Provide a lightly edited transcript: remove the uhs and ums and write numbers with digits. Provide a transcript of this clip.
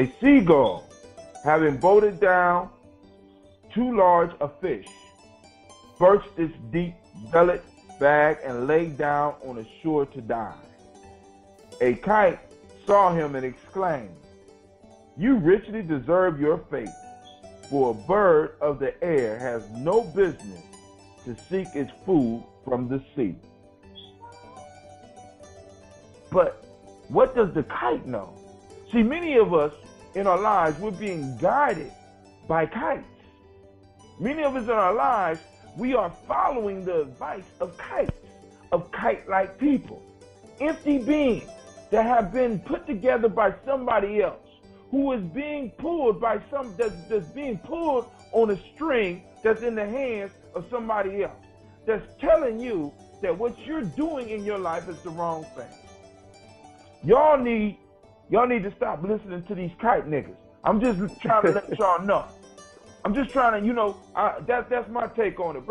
A seagull, having bolted down too large a fish, burst its deep bellied bag and lay down on the shore to die. A kite saw him and exclaimed, "You richly deserve your fate, for a bird of the air has no business to seek its food from the sea." But what does the kite know? See, many of us in our lives, we're being guided by kites. Many of us in our lives, we are following the advice of kites, of kite-like people, empty beings that have been put together by somebody else, who is being pulled by that's being pulled on a string that's in the hands of somebody else, that's telling you that what you're doing in your life is the wrong thing. Y'all need to stop listening to these kite niggas. I'm just trying to let y'all know. I'm just trying to, that's my take on it.